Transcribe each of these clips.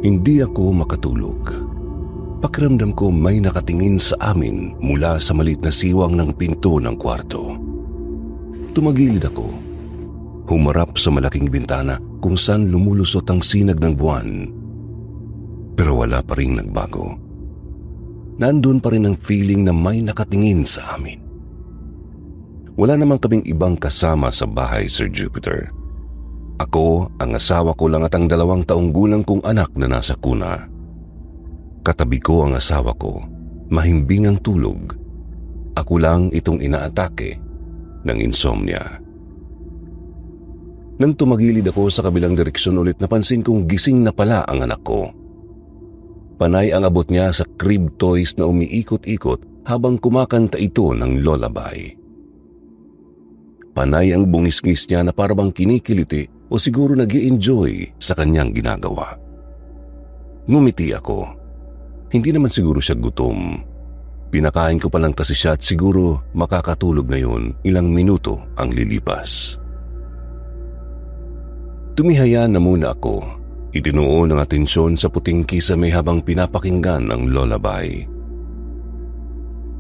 Hindi ako makatulog. Pakiramdam ko may nakatingin sa amin mula sa maliit na siwang ng pinto ng kwarto. Tumagilid ako. Humarap sa malaking bintana kung saan lumulusot ang sinag ng buwan. Pero wala pa rin nagbago. Nandun pa rin ang feeling na may nakatingin sa amin. Wala namang kaming ibang kasama sa bahay, Sir Jupiter. Ako, ang asawa ko lang at ang 2 taong gulang kong anak na nasa kuna. Katabi ko ang asawa ko, mahimbing ang tulog. Ako lang itong inaatake ng insomnia. Nang tumagilid ako sa kabilang direksyon ulit, napansin kong gising na pala ang anak ko. Panay ang abot niya sa crib toys na umiikot-ikot habang kumakanta ito ng lullaby. Panay ang bungis-ngis niya na parang kinikiliti o siguro nag-i-enjoy sa kanyang ginagawa. Ngumiti ako. Hindi naman siguro siya gutom. Pinakain ko pa lang kasi siya at siguro makakatulog ngayon, ilang minuto ang lilipas. Tumihaya na muna ako. Itinuon ang atensyon sa puting kisame habang pinapakinggan ang lullaby.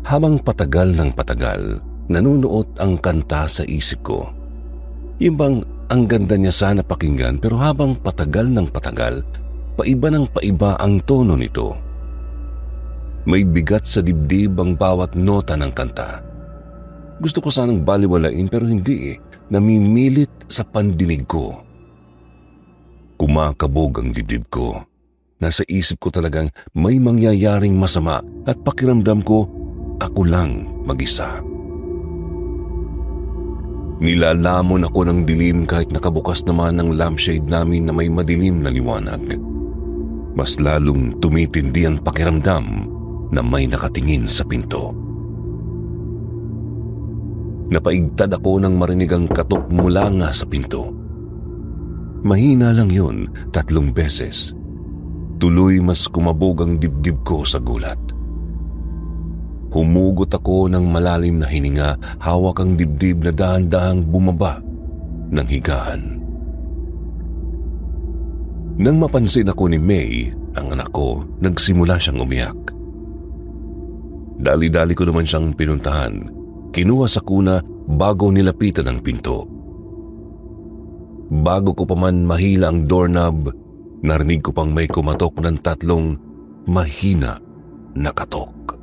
Habang patagal ng patagal, nanunuot ang kanta sa isip ko. Yung bang ang ganda niya sana pakinggan pero habang patagal ng patagal, paiba ng paiba ang tono nito. May bigat sa dibdib ang bawat nota ng kanta. Gusto ko sanang baliwalain pero hindi namimilit sa pandinig ko. Kumakabog ang dibdib ko. Nasa isip ko talagang may mangyayaring masama at pakiramdam ko ako lang mag-isa. Nilalamon ako ng dilim kahit nakabukas naman ang lampshade namin na may madilim na liwanag. Mas lalong tumitindi ang pakiramdam na may nakatingin sa pinto. Napaigtad ako nang marinig ang katok mula nga sa pinto. Mahina lang yun, 3 beses. Tuloy mas kumabog ang dibdib ko sa gulat. Humugot ako ng malalim na hininga, hawak ang dibdib na dahan-dahang bumaba ng higaan. Nang mapansin ako ni May, ang anak ko, nagsimula siyang umiyak. Dali-dali ko naman siyang pinuntahan. Kinuha sa kuna bago nilapitan ang pinto. Bago ko pa man mahila ang doorknob, narinig ko pang may kumatok ng 3 mahina na katok.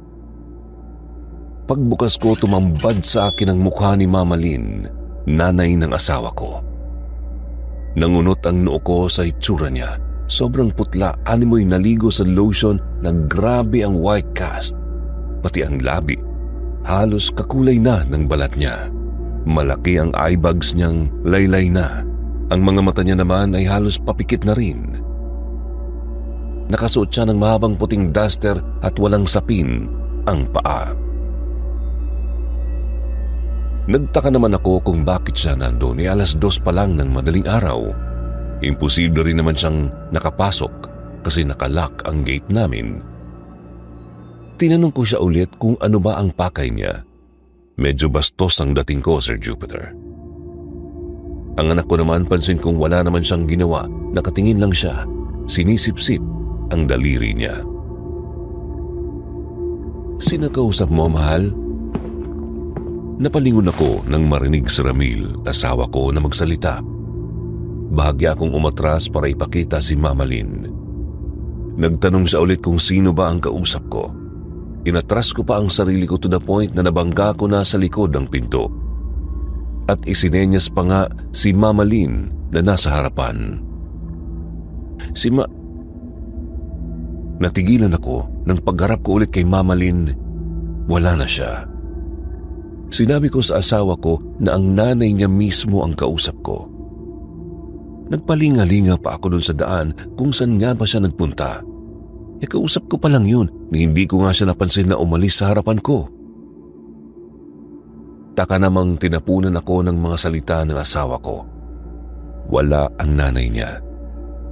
Pagbukas ko, tumambad sa akin ang mukha ni Mama Lynn, nanay ng asawa ko. Nangunot ang noo ko sa itsura niya. Sobrang putla, animoy naligo sa lotion na grabe ang white cast. Pati ang labi, halos kakulay na ng balat niya. Malaki ang eye bags niyang laylay na. Ang mga mata niya naman ay halos papikit na rin. Nakasuot siya ng mahabang puting duster at walang sapin ang paa. Nagtaka naman ako kung bakit siya nandoon. 2:00 pa lang ng madaling araw. Imposible rin naman siyang nakapasok kasi nakalock ang gate namin. Tinanong ko siya ulit kung ano ba ang pakay niya. Medyo bastos ang dating ko, Sir Jupiter. Ang anak ko naman, pansin kong wala naman siyang ginawa. Nakatingin lang siya. Sinisip-sip ang daliri niya. Sino kausap mo, mahal? Napalingon ako nang marinig si Ramil, asawa ko, na magsalita. Bahagya akong umatras para ipakita si Mama Lynn. Nagtanong siya ulit kung sino ba ang kausap ko. Inatras ko pa ang sarili ko to the point na nabangga ko na sa likod ng pinto. At isinenyas pa nga si Mama Lynn na nasa harapan. Natigilan ako nang pagharap ko ulit kay Mama Lynn. Wala na siya. Sinabi ko sa asawa ko na ang nanay niya mismo ang kausap ko. Nagpalinga-linga pa ako dun sa daan kung saan nga ba siya nagpunta. Kausap ko pa lang yun, hindi ko nga siya napansin na umalis sa harapan ko. Taka namang tinapunan ako ng mga salita ng asawa ko. Wala ang nanay niya.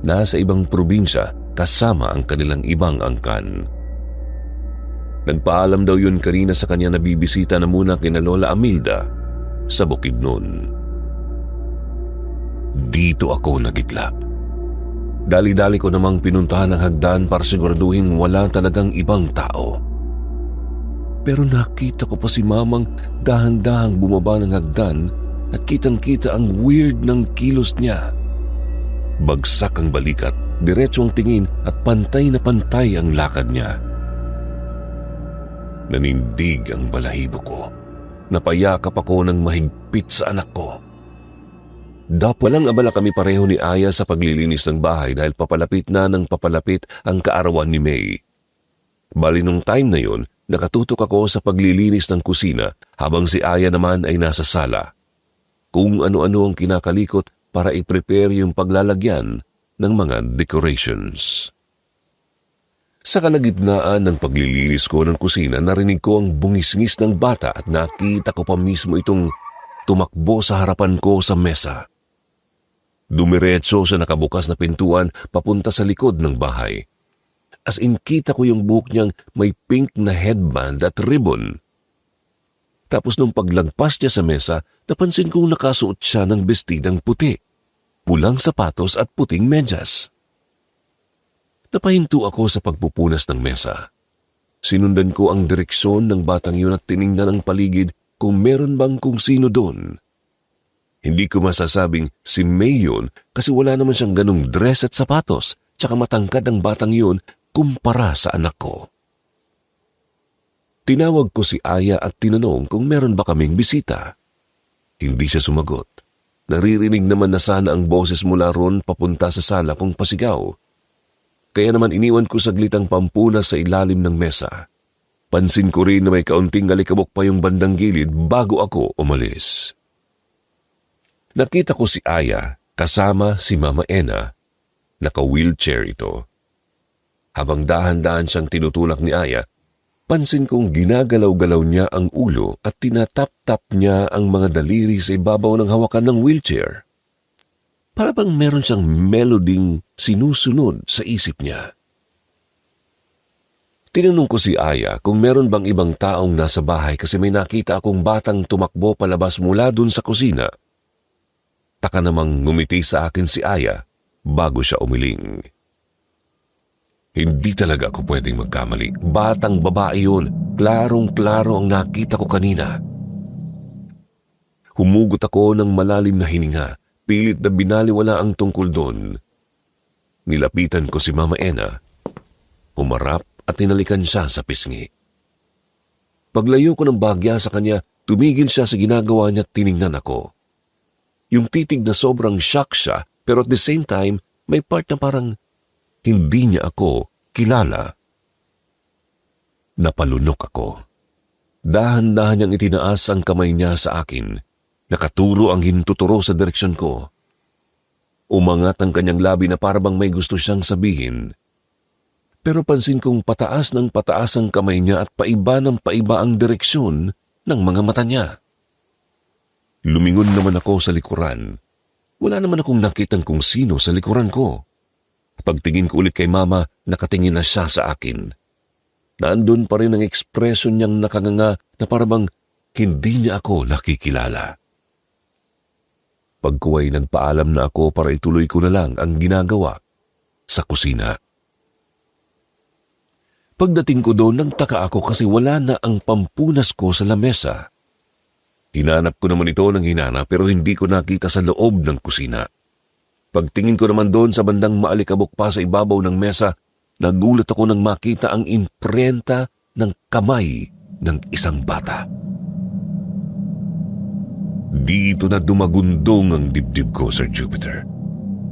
Nasa ibang probinsya kasama ang kanilang ibang angkan. Nagpaalam daw yun kanina sa kanya na bibisita na muna kina Lola Amilda sa Bukidnon. Dito ako nagitlap. Dali-dali ko namang pinuntahan ang hagdan para siguraduhin wala talagang ibang tao. Pero nakita ko pa si Mamang dahan-dahang bumaba ng hagdan at kitang-kita ang weird ng kilos niya. Bagsak ang balikat, diretso ang tingin at pantay na pantay ang lakad niya. Nanindig ang balahibo ko. Napayakap ako ng mahigpit sa anak ko. Walang abala kami pareho ni Aya sa paglilinis ng bahay dahil papalapit na ng papalapit ang kaarawan ni May. Bali nung time na yon, nakatutok ako sa paglilinis ng kusina habang si Aya naman ay nasa sala. Kung ano-ano ang kinakalikot para i-prepare yung paglalagyan ng mga decorations. Sa kalagitnaan ng paglilinis ko ng kusina, narinig ko ang bungisngis ng bata at nakita ko pa mismo itong tumakbo sa harapan ko sa mesa. Dumiretso sa nakabukas na pintuan papunta sa likod ng bahay. As in, kita ko yung buhok niyang may pink na headband at ribbon. Tapos nung paglagpas niya sa mesa, napansin kong nakasuot siya ng bestidang puti, pulang sapatos at puting medyas. Napahinto ako sa pagpupunas ng mesa. Sinundan ko ang direksyon ng batang yun at tiningnan ang paligid kung meron bang kung sino doon. Hindi ko masasabing si May yun kasi wala naman siyang ganong dress at sapatos, tsaka matangkad ang batang yun kumpara sa anak ko. Tinawag ko si Aya at tinanong kung meron ba kaming bisita. Hindi siya sumagot. Naririnig naman na sana ang boses mula ron papunta sa sala kong pasigaw. Kaya naman iniwan ko saglit ang pampunas sa ilalim ng mesa. Pansin ko rin na may kaunting alikabok pa yung bandang gilid bago ako umalis. Nakita ko si Aya kasama si Mama Ena. Naka-wheelchair ito. Habang dahan-dahan siyang tinutulak ni Aya, pansin kong ginagalaw-galaw niya ang ulo at tinatap-tap niya ang mga daliri sa ibabaw ng hawakan ng wheelchair. Para bang meron siyang meloding sinusunod sa isip niya. Tinanong ko si Aya kung meron bang ibang taong nasa bahay kasi may nakita akong batang tumakbo palabas mula dun sa kusina. Taka namang ngumiti sa akin si Aya bago siya umiling. Hindi talaga ako pwedeng magkamali. Batang babae yun. Klarong-klaro ang nakita ko kanina. Humugot ako ng malalim na hininga. Pilit na binaliwala ang tungkol doon. Nilapitan ko si Mama Ena. Humarap at tinalikan siya sa pisngi. Paglayo ko ng bahagya sa kanya, tumigil siya sa ginagawa niya at tiningnan ako. Yung titig na sobrang shock siya, pero at the same time, may part na parang hindi niya ako kilala. Napalunok ako. Dahan-dahan niyang itinaas ang kamay niya sa akin. Nakaturo ang hintuturo sa direksyon ko. Umangat ang kanyang labi na parabang may gusto siyang sabihin. Pero pansin kong pataas ng pataas ang kamay niya at paiba ng paiba ang direksyon ng mga mata niya. Lumingon naman ako sa likuran. Wala naman akong nakitang kung sino sa likuran ko. Pagtingin ko ulit kay Mama, nakatingin na siya sa akin. Naandun pa rin ang ekspresyon niyang nakanganga na parabang hindi niya ako nakikilala. Pagkuway nagpaalam na ako para ituloy ko na lang ang ginagawa sa kusina. Pagdating ko doon, nagtaka ako kasi wala na ang pampunas ko sa lamesa. Hinanap ko naman ito ng hinanap pero hindi ko nakita sa loob ng kusina. Pagtingin ko naman doon sa bandang maalikabok pa sa ibabaw ng mesa, nagulat ako nang makita ang imprenta ng kamay ng isang bata. Dito na dumagundong ang dibdib ko, Sir Jupiter.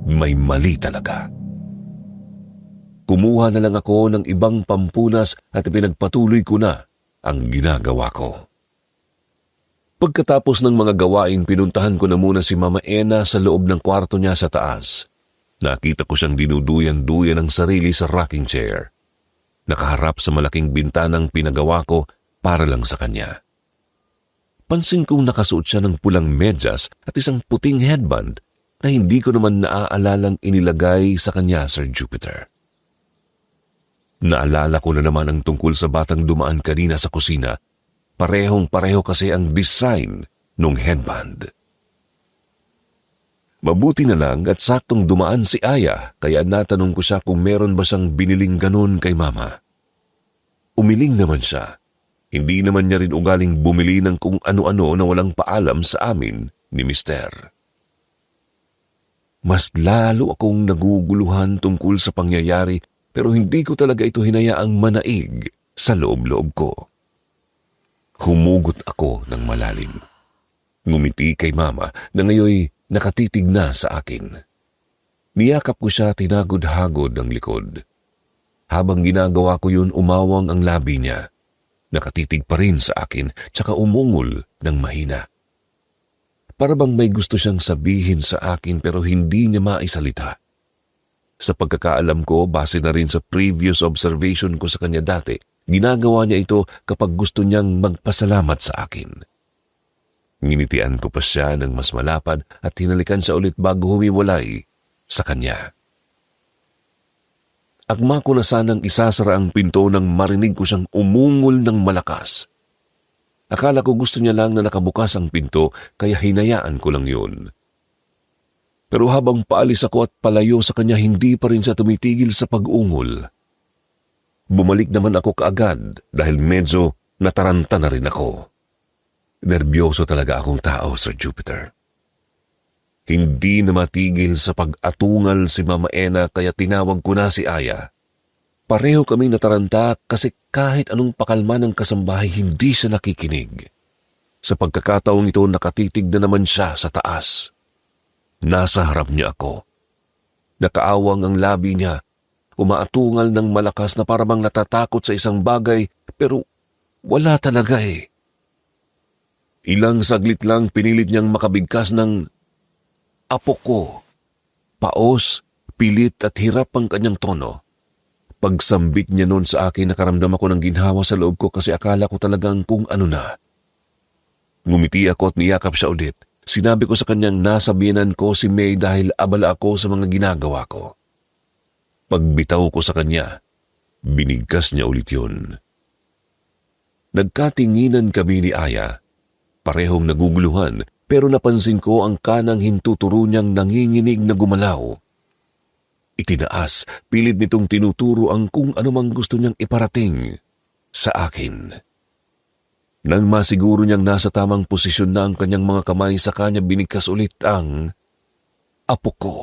May mali talaga. Kumuha na lang ako ng ibang pampunas at pinagpatuloy ko na ang ginagawa ko. Pagkatapos ng mga gawain, pinuntahan ko na muna si Mama Ena sa loob ng kwarto niya sa taas. Nakita ko siyang dinuduyan-duyan ng sarili sa rocking chair. Nakaharap sa malaking bintanang pinagawa ko para lang sa kanya. Pansin kong nakasuot siya ng pulang medyas at isang puting headband na hindi ko naman naaalalang inilagay sa kanya, Sir Jupiter. Naalala ko na naman ang tungkol sa batang dumaan kanina sa kusina. Parehong-pareho kasi ang design ng headband. Mabuti na lang at saktong dumaan si Aya kaya natanong ko siya kung meron ba siyang biniling ganun kay Mama. Umiling naman siya. Hindi naman niya rin ugaling bumili ng kung ano-ano na walang paalam sa amin ni Mister. Mas lalo akong naguguluhan tungkol sa pangyayari pero hindi ko talaga ito hinayaang manaig sa loob-loob ko. Humugot ako ng malalim. Ngumiti kay Mama na ngayoy nakatitig na sa akin. Niyakap ko siya tinagod-hagod ang likod. Habang ginagawa ko yun, umawang ang labi niya. Nakatitig pa rin sa akin, tsaka umungol ng mahina. Para bang may gusto siyang sabihin sa akin pero hindi niya maisalita. Sa pagkakaalam ko, base na rin sa previous observation ko sa kanya dati, ginagawa niya ito kapag gusto niyang magpasalamat sa akin. Nginitian ko pa siya ng mas malapad at hinalikan siya ulit bago humiwalay sa kanya. Akma ko na sanang isasara ang pinto nang marinig ko siyang umungol ng malakas. Akala ko gusto niya lang na nakabukas ang pinto kaya hinayaan ko lang yun. Pero habang paalis ako at palayo sa kanya, hindi pa rin siya tumitigil sa pag-ungol. Bumalik naman ako kaagad dahil medyo nataranta na rin ako. Nerbiyoso talaga akong tao, Sir Jupiter. Hindi na matigil sa pag-atungal si Mama Ena kaya tinawag ko na si Aya. Pareho kaming nataranta kasi kahit anong pakalma ng kasambahay hindi siya nakikinig. Sa pagkakataong ito nakatitig na naman siya sa taas. Nasa harap niya ako. Nakaawang ang labi niya, umaatungal ng malakas na parang natatakot sa isang bagay pero wala talaga eh. Ilang saglit lang pinilit niyang makabigkas ng apo ko. Paos, pilit at hirap ang kanyang tono. Pagsambit niya noon sa akin, nakaramdam ako ng ginhawa sa loob ko kasi akala ko talagang kung ano na. Ngumiti ako at niyakap siya ulit. Sinabi ko sa kanyang nasabihan ko si May dahil abala ako sa mga ginagawa ko. Pagbitaw ko sa kanya, binigkas niya ulit yun. Nagkatinginan kami ni Aya. Parehong naguguluhan pero napansin ko ang kanang hintuturo niyang nanginginig na gumalaw. Itinaas, pilit nitong tinuturo ang kung anumang gusto niyang iparating sa akin. Nang masiguro niyang nasa tamang posisyon na ang kanyang mga kamay sa kanya, binigkas ulit ang apo ko.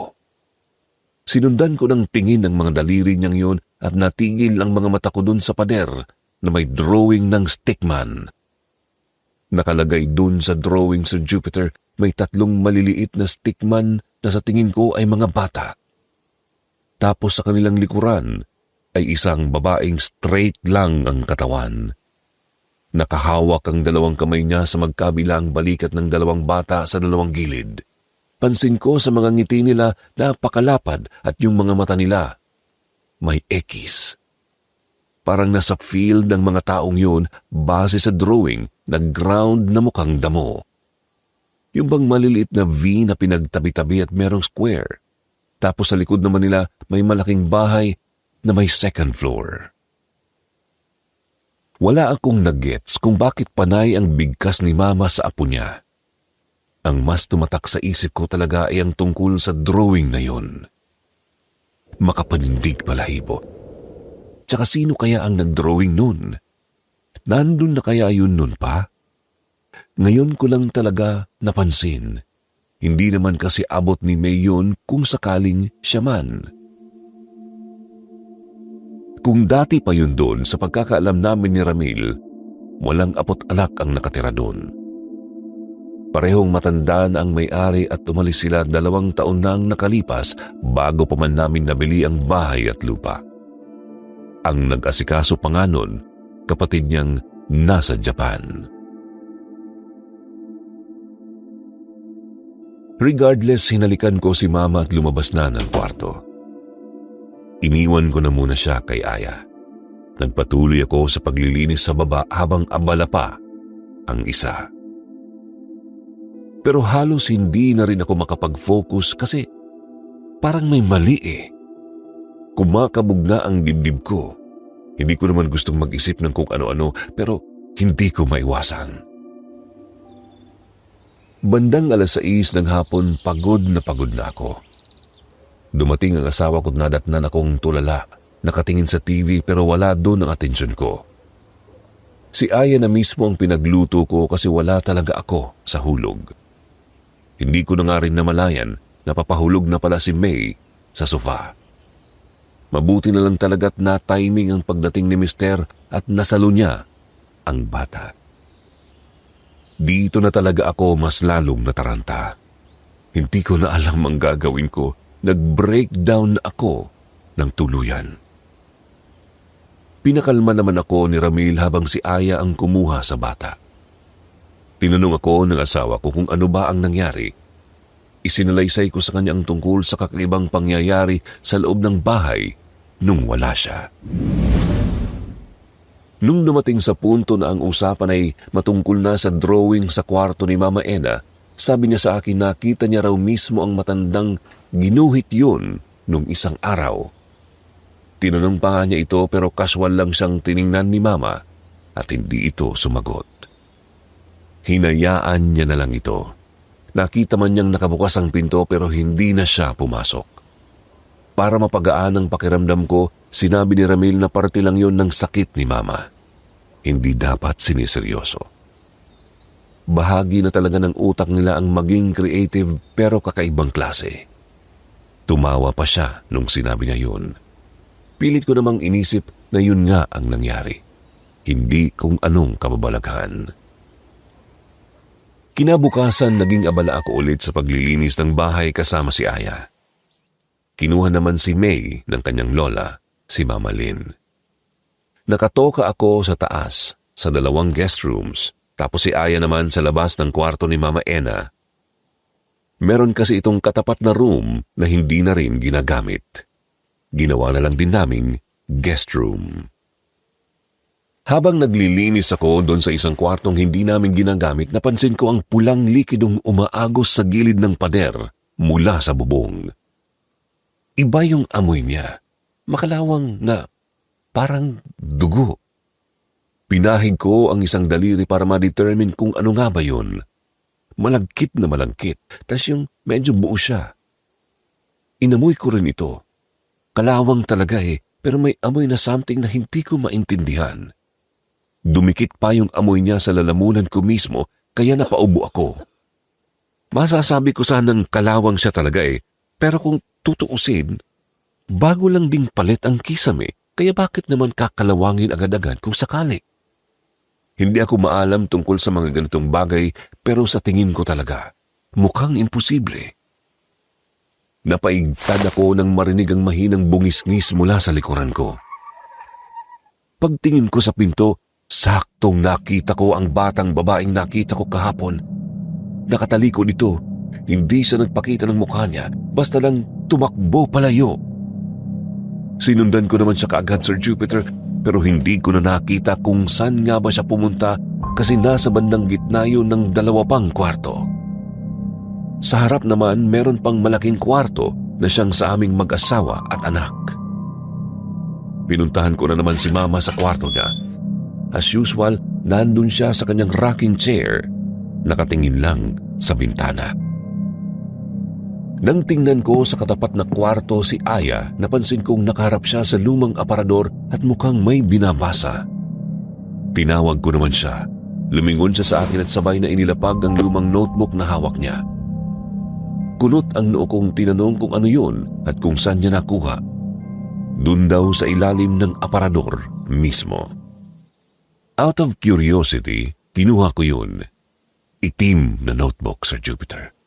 Sinundan ko ng tingin ng mga daliri niyang yun at natigil ang mga mata ko dun sa pader na may drawing ng stickman. Nakalagay dun sa drawing sa Jupiter, may 3 maliliit na stickman na sa tingin ko ay mga bata. Tapos sa kanilang likuran ay isang babaeng straight lang ang katawan. Nakahawak ang 2 kamay niya sa magkabilang balikat ng 2 bata sa 2 gilid. Pansin ko sa mga ngiti nila napakalapad at yung mga mata nila may ekis. Parang nasa field ng mga taong yun base sa drawing na ground na mukhang damo. Yung bang maliliit na V na pinagtabi-tabi at merong square. Tapos sa likod naman nila may malaking bahay na may 2nd floor. Wala akong nag-gets kung bakit panay ang bigkas ni Mama sa apo niya. Ang mas tumatak sa isip ko talaga ay ang tungkol sa drawing na yun. Makapanindig balahibo. Tsaka sino kaya ang nag-drawing nun? Nandun na kaya yun nun pa? Ngayon ko lang talaga napansin. Hindi naman kasi abot ni May yun kung sakaling siya man. Kung dati pa yun doon, sa pagkakaalam namin ni Ramil, walang apot-anak ang nakatira doon. Parehong matandaan ang may-ari at umalis sila 2 taon nang nakalipas bago pa man namin nabili ang bahay at lupa. Ang nag-asikaso pa nga nun, kapatid niyang nasa Japan. Regardless, hinalikan ko si Mama at lumabas na ng kwarto. Iniwan ko na muna siya kay Aya. Nagpatuloy ako sa paglilinis sa baba habang abala pa ang isa. Pero halos hindi na rin ako makapag-focus kasi parang may mali eh. Kumakabog na ang dibdib ko. Hindi ko naman gustong mag-isip ng kung ano-ano pero hindi ko maiwasan. Bandang 6:00 ng hapon, pagod na ako. Dumating ang asawa ko at nadatnan akong tulala. Nakatingin sa TV pero wala doon ang atensyon ko. Si Aya na mismo ang pinagluto ko kasi wala talaga ako sa hulog. Hindi ko na nga rin namalayan na papahulog na pala si May sa sofa. Mabuti na lang talaga't na-timing ang pagdating ni Mister at nasalo niya ang bata. Dito na talaga ako mas lalong nataranta. Hindi ko na alam ang gagawin ko. Nag-breakdown na ako ng tuluyan. Pinakalma naman ako ni Ramil habang si Aya ang kumuha sa bata. Tinanong ako ng asawa ko kung ano ba ang nangyari. Isinalaysay ko sa kanya ang tungkol sa kakaibang pangyayari sa loob ng bahay nung wala siya. Nung dumating sa punto na ang usapan ay matungkol na sa drawing sa kwarto ni Mama Ena, sabi niya sa akin nakita niya raw mismo ang matandang ginuhit yun nung isang araw. Tinanong pa nga niya ito pero casual lang siyang tiningnan ni Mama at hindi ito sumagot. Hinayaan niya na lang ito. Nakita man niyang nakabukas ang pinto pero hindi na siya pumasok. Para mapagaan ang pakiramdam ko, sinabi ni Ramil na parte lang yon ng sakit ni Mama. Hindi dapat siniseryoso. Bahagi na talaga ng utak nila ang maging creative pero kakaibang klase. Tumawa pa siya nung sinabi niya yun. Pilit ko namang inisip na yun nga ang nangyari. Hindi kung anong kababalaghan. Kinabukasan, naging abala ako ulit sa paglilinis ng bahay kasama si Aya. Kinuha naman si May ng kanyang lola, si Mama Lynn. Nakatoka ako sa taas, sa 2 guest rooms, tapos si Aya naman sa labas ng kwarto ni Mama Ena. Meron kasi itong katapat na room na hindi na rin ginagamit. Ginawa na lang din naming guest room. Habang naglilinis ako doon sa isang kwartong hindi namin ginagamit, napansin ko ang pulang likidong umaagos sa gilid ng pader mula sa bubong. Iba yung amoy niya, makalawang na parang dugo. Pinahid ko ang isang daliri para ma-determine kung ano nga ba yun. Malagkit na malagkit, tas yung medyo buo siya. Inamoy ko rin ito. Kalawang talaga pero may amoy na something na hindi ko maintindihan. Dumikit pa yung amoy niya sa lalamunan ko mismo, kaya napaubo ako. Masasabi ko sanang kalawang siya talaga pero kung tutuusin, bago lang ding palit ang kisame, kaya bakit naman kakalawangin agad-agad kung sakali? Hindi ako maalam tungkol sa mga ganitong bagay, pero sa tingin ko talaga, mukhang imposible. Napaigtad ako nang marinig ang mahinang bungis-ngis mula sa likuran ko. Pagtingin ko sa pinto, saktong nakita ko ang batang babaeng nakita ko kahapon. Nakatalikod ito. Hindi siya nagpakita ng mukha niya, basta lang tumakbo palayo. Sinundan ko naman siya kaagad, Sir Jupiter, pero hindi ko na nakita kung saan nga ba siya pumunta kasi nasa bandang gitna yun ng 2 pang kwarto. Sa harap naman, meron pang malaking kwarto na siyang sa aming mag-asawa at anak. Pinuntahan ko na naman si Mama sa kwarto niya. As usual, nandun siya sa kanyang rocking chair, nakatingin lang sa bintana. Nang tingnan ko sa katapat na kwarto si Aya, napansin kong nakaharap siya sa lumang aparador at mukhang may binabasa. Tinawag ko naman siya. Lumingon siya sa akin at sabay na inilapag ang lumang notebook na hawak niya. Kunot ang noo kong tinanong kung ano yun at kung saan niya nakuha. Dun daw sa ilalim ng aparador mismo. Out of curiosity, kinuha ko yun. Itim na notebook, Sir Jupiter.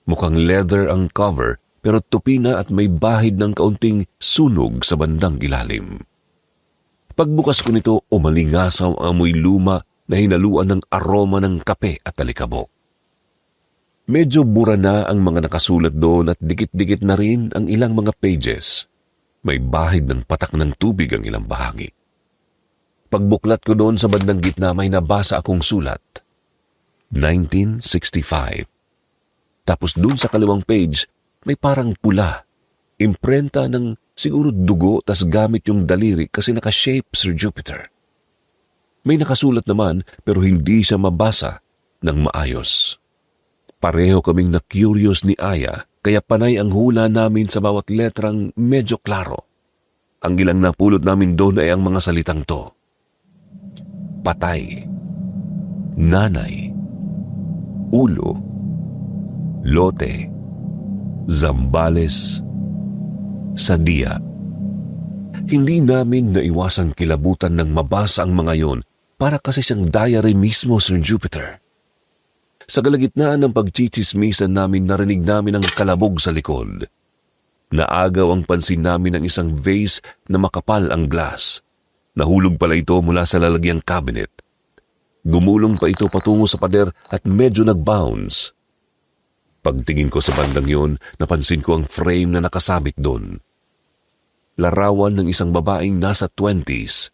Mukhang leather ang cover pero tupi na at may bahid ng kaunting sunog sa bandang ilalim. Pagbukas ko nito, umalingasaw ang amoy luma na hinaluan ng aroma ng kape at alikabok. Medyo bura na ang mga nakasulat doon at dikit-dikit na rin ang ilang mga pages. May bahid ng patak ng tubig ang ilang bahagi. Pagbuklat ko doon sa bandang gitna, may nabasa akong sulat. 1965. Tapos doon sa kaliwang page, may parang pula. Imprenta ng siguro dugo tas gamit yung daliri kasi naka-shape, Sir Jupiter. May nakasulat naman pero hindi siya mabasa ng maayos. Pareho kaming na-curious ni Aya, kaya panay ang hula namin sa bawat letrang medyo klaro. Ang ilang napulot namin doon ay ang mga salitang to: patay, nanay, ulo, lote, Zambales, Sadia. Hindi namin naiwasang kilabutan ng mabasa ang mga yon para kasi siyang diary mismo, Sir Jupiter. Sa kalagitnaan ng pagchichismisan namin, narinig namin ang kalabog sa likod. Naagaw ang pansin namin ng isang vase na makapal ang glass. Nahulog pala ito mula sa lalagyan cabinet. Gumulong pa ito patungo sa pader at medyo nag-bounce. Pagtingin ko sa bandang yon, napansin ko ang frame na nakasabit doon. Larawan ng isang babaeng nasa 20s.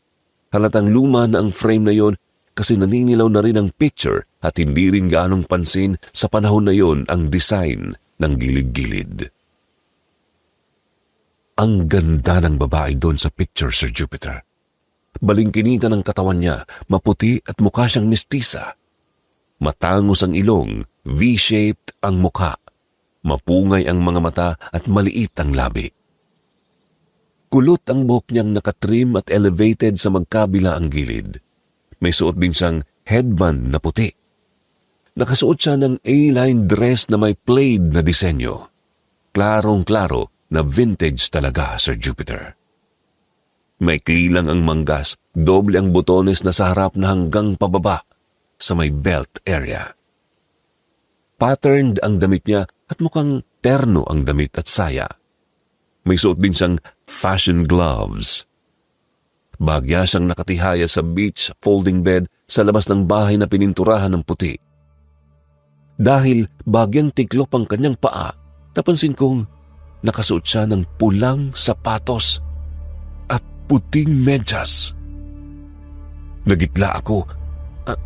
Halatang luma na ang frame na yon kasi naninilaw na rin ang picture at hindi rin gaanong pansin sa panahon na yon ang design ng gilid-gilid. Ang ganda ng babae doon sa picture, Sir Jupiter. Balingkinita ng katawan niya, maputi at mukha siyang mestisa. Matangos ang ilong, V-shaped ang mukha. Mapungay ang mga mata at maliit ang labi. Kulot ang buhok niyang nakatrim at elevated sa magkabila ang gilid. May suot din siyang headband na puti. Nakasuot siya ng A-line dress na may plaid na disenyo. Klarong-klaro na vintage talaga, Sir Jupiter. Maikli lang ang manggas, doble ang botones na sa harap na hanggang pababa sa may belt area. Patterned ang damit niya at mukhang terno ang damit at saya. May suot din siyang fashion gloves. Bagya siyang nakatihaya sa beach folding bed sa labas ng bahay na pininturahan ng puti. Dahil bagyang tiklop ang kanyang paa, napansin kong nakasuot siya ng pulang sapatos at puting medyas. Nagitla ako.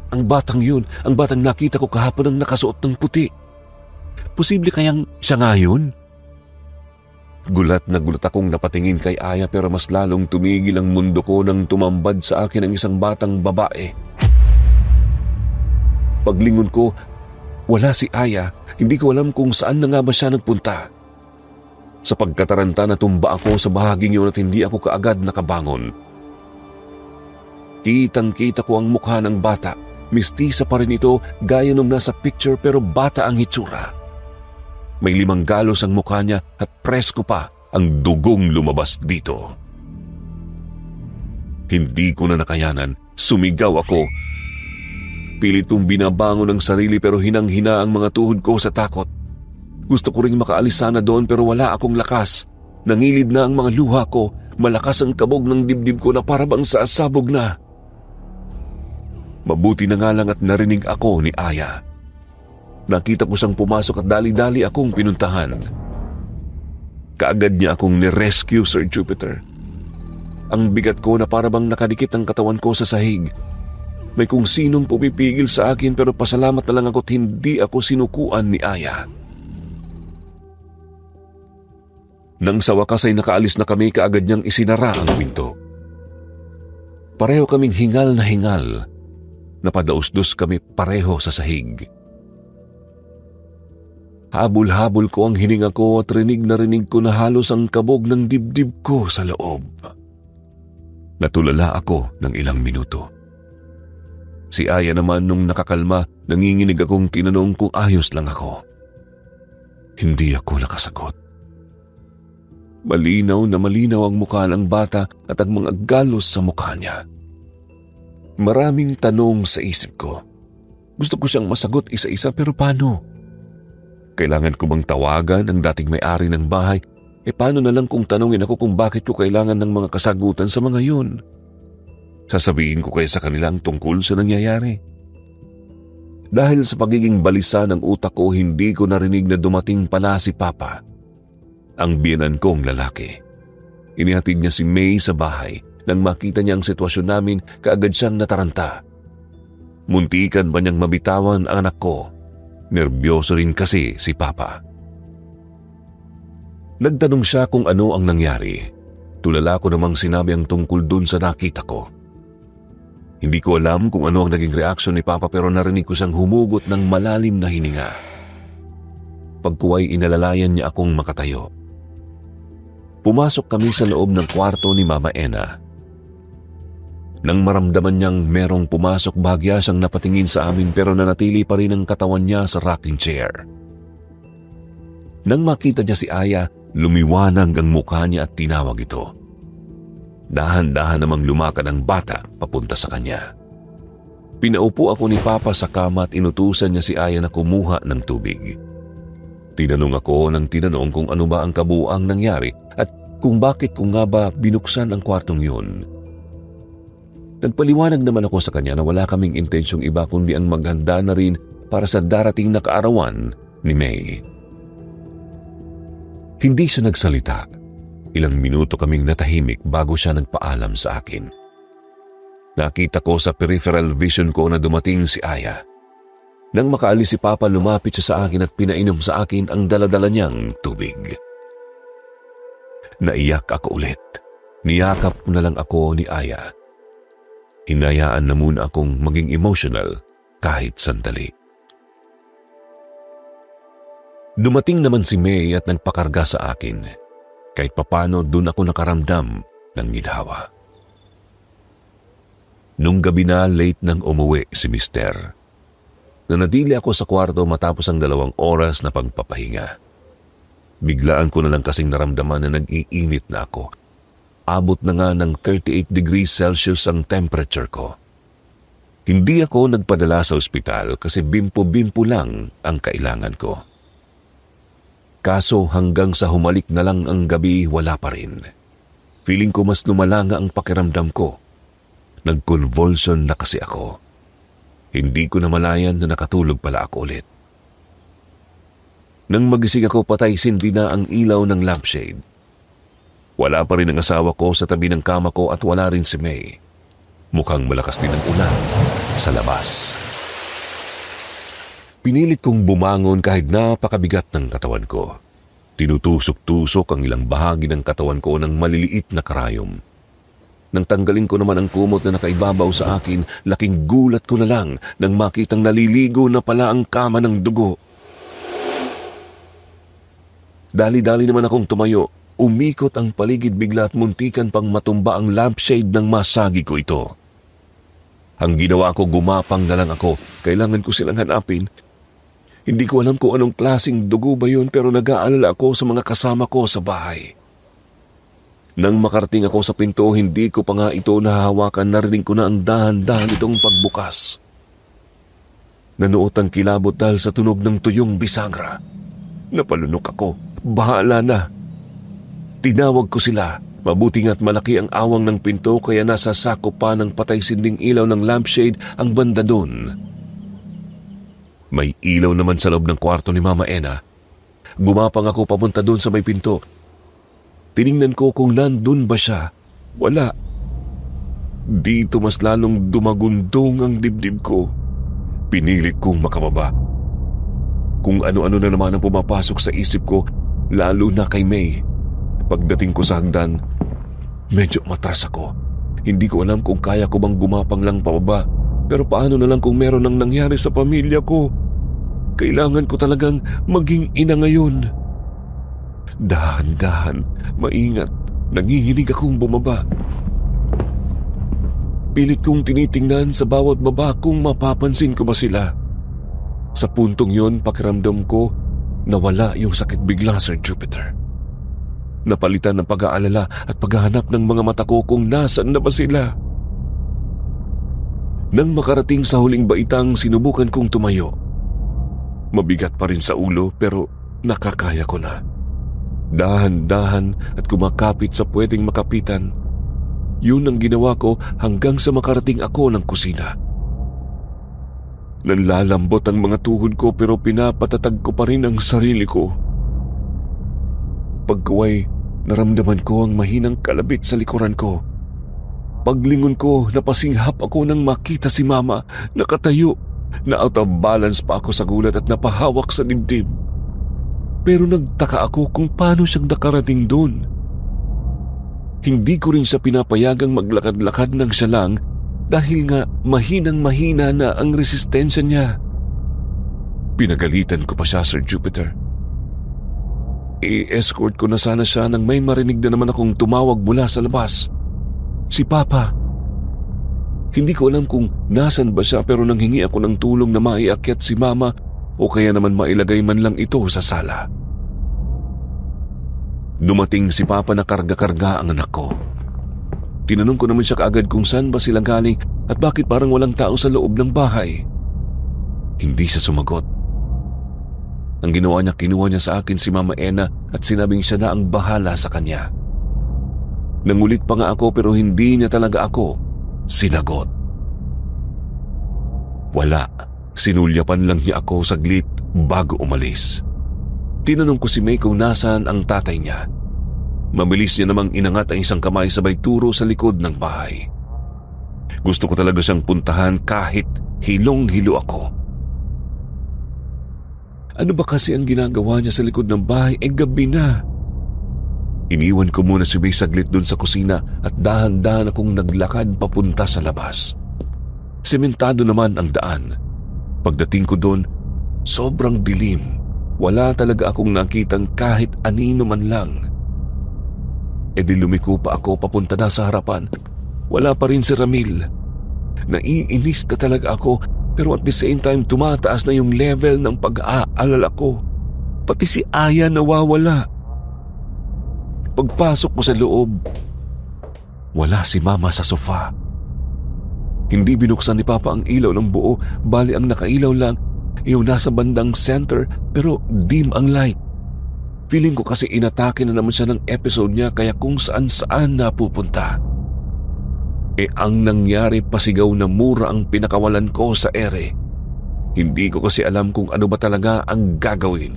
Ang batang yun, ang batang nakita ko kahapon ang nakasuot ng puti. Posible kayang siya nga yun? Gulat na gulat akong napatingin kay Aya pero mas lalong tumigil ang mundo ko nang tumambad sa akin ang isang batang babae. Paglingon ko, wala si Aya. Hindi ko alam kung saan na nga ba siya nagpunta. Sa pagkataranta natumba ako sa bahaging yun at hindi ako kaagad nakabangon. Kitang-kita ko ang mukha ng bata. Mistisa pa rin ito gaya nung nasa picture pero bata ang hitsura. May 5 galos ang mukha niya at presko pa ang dugong lumabas dito. Hindi ko na nakayanan. Sumigaw ako. Pilit kong binabangon ang sarili pero hinang-hina ang mga tuhod ko sa takot. Gusto ko ring makaalis sana doon pero wala akong lakas. Nangilid na ang mga luha ko. Malakas ang kabog ng dibdib ko na para bang saasabog na. Mabuti na nga lang at narinig ako ni Aya. Nakita ko siyang pumasok at dali-dali akong pinuntahan. Kaagad niya akong ni-rescue, Sir Jupiter. Ang bigat ko na parabang nakadikit ang katawan ko sa sahig. May kung sinong pumipigil sa akin pero pasalamat na lang ako't hindi ako sinukuan ni Aya. Nang sa wakas ay nakaalis na kami, kaagad niyang isinara ang pinto. Pareho kaming hingal na hingal. Napadausdos kami pareho sa sahig. Habol-habol ko ang hininga ko at rinig na rinig ko na halos ang kabog ng dibdib ko sa loob. Natulala ako ng ilang minuto. Si Aya naman nung nakakalma, nanginginig akong tinanong kung ayos lang ako. Hindi ako nakasagot. Malinaw na malinaw ang mukha ng bata at ang mga galos sa mukha niya. Maraming tanong sa isip ko. Gusto ko siyang masagot isa-isa pero paano? Kailangan ko bang tawagan ang dating may-ari ng bahay? Paano na lang kung tanungin ako kung bakit ko kailangan ng mga kasagutan sa mga yun? Sasabihin ko kaya sa kanila ang tungkol sa nangyayari. Dahil sa pagiging balisa ng utak ko, hindi ko narinig na dumating pala si Papa, ang biyenan kong lalaki. Inihatid niya si May sa bahay. Nang makita niya ang sitwasyon namin, kaagad siyang nataranta. Muntikan ba niyang mabitawan ang anak ko? Nerbiyoso rin kasi si Papa. Nagtanong siya kung ano ang nangyari. Tulala ko namang sinabi ang tungkol dun sa nakita ko. Hindi ko alam kung ano ang naging reaksyon ni Papa pero narinig ko siyang humugot ng malalim na hininga. Pagkuway inalalayan niya akong makatayo. Pumasok kami sa loob ng kwarto ni Mama Ena. Nang maramdaman niyang merong pumasok, bahagya siyang napatingin sa amin pero nanatili pa rin ang katawan niya sa rocking chair. Nang makita niya si Aya, lumiwanag ang mukha niya at tinawag ito. Dahan-dahan namang lumakad ang bata papunta sa kanya. Pinaupo ako ni Papa sa kama at inutusan niya si Aya na kumuha ng tubig. Tinanong ako ng tinanong kung ano ba ang kabuuang nangyari at kung bakit ko nga ba binuksan ang kwartong yun. Nagpaliwanag naman ako sa kanya na wala kaming intensyong iba kundi ang maghanda na rin para sa darating na kaarawan ni May. Hindi siya nagsalita. Ilang minuto kaming natahimik bago siya nagpaalam sa akin. Nakita ko sa peripheral vision ko na dumating si Aya. Nang makaalis si Papa, lumapit siya sa akin at pinainom sa akin ang daladala niyang tubig. Naiyak ako ulit. Niyakap na lang ako ni Aya. Hinayaan na muna akong maging emotional kahit sandali. Dumating naman si May at nagpakarga sa akin. Kahit papano dun ako nakaramdam ng ginhawa. Nung gabi na late nang umuwi si Mister. Nanadili ako sa kwarto matapos ang 2 oras na pagpapahinga. Biglaan ko na lang kasing naramdaman na nag-iinit na ako. Abot na nga ng 38 degrees Celsius ang temperature ko. Hindi ako nagpadala sa ospital kasi bimpo-bimpo lang ang kailangan ko. Kaso hanggang sa humalik na lang ang gabi, wala pa rin. Feeling ko mas lumala nga ang pakiramdam ko. Nag-convulsion na kasi ako. Hindi ko namalayan na nakatulog pala ako ulit. Nang magising ako, patay sindi na ang ilaw ng lampshade. Wala pa rin ang asawa ko sa tabi ng kama ko at wala rin si May. Mukhang malakas din ang ulan sa labas. Pinilit kong bumangon kahit napakabigat ng katawan ko. Tinutusok-tusok ang ilang bahagi ng katawan ko ng maliliit na karayom. Nang tanggalin ko naman ang kumot na nakaibabaw sa akin, laking gulat ko na lang nang makitang naliligo na pala ang kama ng dugo. Dali-dali naman akong tumayo. Umikot ang paligid bigla at muntikan pang matumba ang lampshade ng masagi ko ito. Ang ginawa ko, gumapang na lang ako. Kailangan ko silang hanapin. Hindi ko alam kung anong klaseng dugo ba yun pero nag-aalala ako sa mga kasama ko sa bahay. Nang makarating ako sa pinto, hindi ko pa nga ito nahahawakan, narinig ko na ang dahan-dahan itong pagbukas. Nanuot ang kilabot dahil sa tunog ng tuyong bisagra. Napalunok ako. Bahala na. Tinawag ko sila. Mabuti nga't malaki ang awang ng pinto kaya nasa sako pa ng patay sinding ilaw ng lampshade ang banda doon. May ilaw naman sa loob ng kwarto ni Mama Ena. Gumapang ako papunta doon sa may pinto. Tiningnan ko kung nandun ba siya. Wala. Dito mas lalong dumagundong ang dibdib ko. Pinilit kong makababa. Kung ano-ano na naman ang pumapasok sa isip ko, lalo na kay May. Pagdating ko sa hagdan, medyo matras ako. Hindi ko alam kung kaya ko bang gumapang lang pababa. Pero paano na lang kung meron nang nangyari sa pamilya ko? Kailangan ko talagang maging ina ngayon. Dahan-dahan, maingat, nangihinig akong bumaba. Pilit kong tinitingnan sa bawat baba kung mapapansin ko ba sila. Sa puntong yon, pakiramdam ko, nawala yung sakit bigla, Sir Jupiter. Napalitan ng pag-aalala at paghahanap ng mga mata ko kung nasan na ba sila. Nang makarating sa huling baitang, sinubukan kong tumayo. Mabigat pa rin sa ulo pero nakakaya ko na. Dahan-dahan at kumakapit sa pwedeng makapitan. Yun ang ginawa ko hanggang sa makarating ako ng kusina. Nanlalambot ang mga tuhod ko pero pinapatatag ko pa rin ang sarili ko. Pagkuway, naramdaman ko ang mahinang kalabit sa likuran ko. Paglingon ko, napasinghap ako nang makita si Mama, nakatayo, na out of balance pa ako sa gulat at napahawak sa dibdib. Pero nagtaka ako kung paano siyang nakarating doon. Hindi ko rin siya pinapayagang maglakad-lakad ng siya lang dahil nga mahinang-mahina na ang resistensya niya. Pinagalitan ko pa siya, Sir Jupiter. I-escort ko na sana siya nang may marinig na naman akong tumawag mula sa labas. Si Papa. Hindi ko alam kung nasan ba siya pero nanghingi ako ng tulong na maiakyat si Mama o kaya naman mailagay man lang ito sa sala. Dumating si Papa na karga-karga ang anak ko. Tinanong ko naman siya kaagad kung saan ba sila galing at bakit parang walang tao sa loob ng bahay. Hindi siya sumagot. Ang ginawa niya, kinuha niya sa akin si Mama Ena at sinabing siya na ang bahala sa kanya. Nangulit pa nga ako pero hindi niya talaga ako sinagot. Wala. Sinulyapan lang niya ako saglit bago umalis. Tinanong ko si May kung nasaan ang tatay niya. Mabilis niya namang inangat ang isang kamay sabay turo sa likod ng bahay. Gusto ko talaga siyang puntahan kahit hilong-hilo ako. Ano ba kasi ang ginagawa niya sa likod ng bahay? Gabi na. Iniwan ko muna si May saglit dun sa kusina at dahan-dahan akong naglakad papunta sa labas. Sementado naman ang daan. Pagdating ko dun, sobrang dilim. Wala talaga akong nakitang kahit anino man lang. Di lumiko pa ako papunta na sa harapan. Wala pa rin si Ramil. Naiinis na talaga ako pero at the same time tumataas na yung level ng pag-aalala ko. Pati si Aya nawawala. Pagpasok ko sa loob, wala si Mama sa sofa. Hindi binuksan ni Papa ang ilaw ng buo, bali ang nakailaw lang yung nasa bandang center pero dim ang light. Feeling ko kasi inatake na naman siya ng episode niya kaya kung saan-saan napupunta. Ang nangyari, pasigaw na mura ang pinakawalan ko sa ere. Hindi ko kasi alam kung ano ba talaga ang gagawin.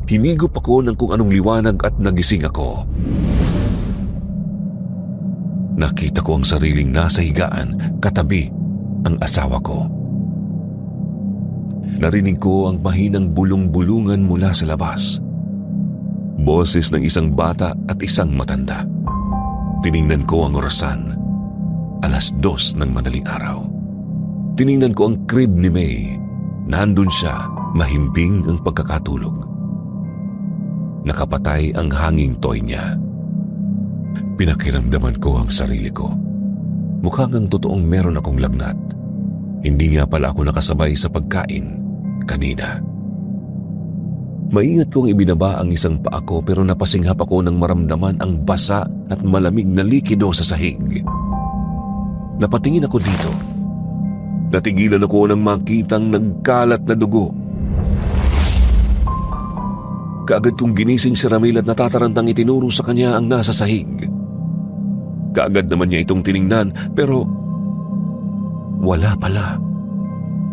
Hinigop ako ng kung anong liwanag at nagising ako. Nakita ko ang sariling nasa higaan, katabi ang asawa ko. Narinig ko ang mahinang bulong-bulungan mula sa labas. Boses ng isang bata at isang matanda. Tiningnan ko ang orasan. 2:00 ng madaling araw. Tiningnan ko ang crib ni May. Nandun siya, mahimbing ang pagkakatulog. Nakapatay ang hanging toy niya. Pinakiramdaman ko ang sarili ko. Mukhang ang totoong meron akong lagnat. Hindi nga pala ako nakasabay sa pagkain kanina. Maingat kong ibinaba ang isang paa ko pero napasinghap ako nang maramdaman ang basa at malamig na likido sa sahig. Napatingin ako dito. Natigilan ako nang makitang nagkalat na dugo. Kaagad kong ginising si Ramil at natatarantang itinuro sa kanya ang nasa sahig. Kaagad naman niya itong tiningnan pero wala pala.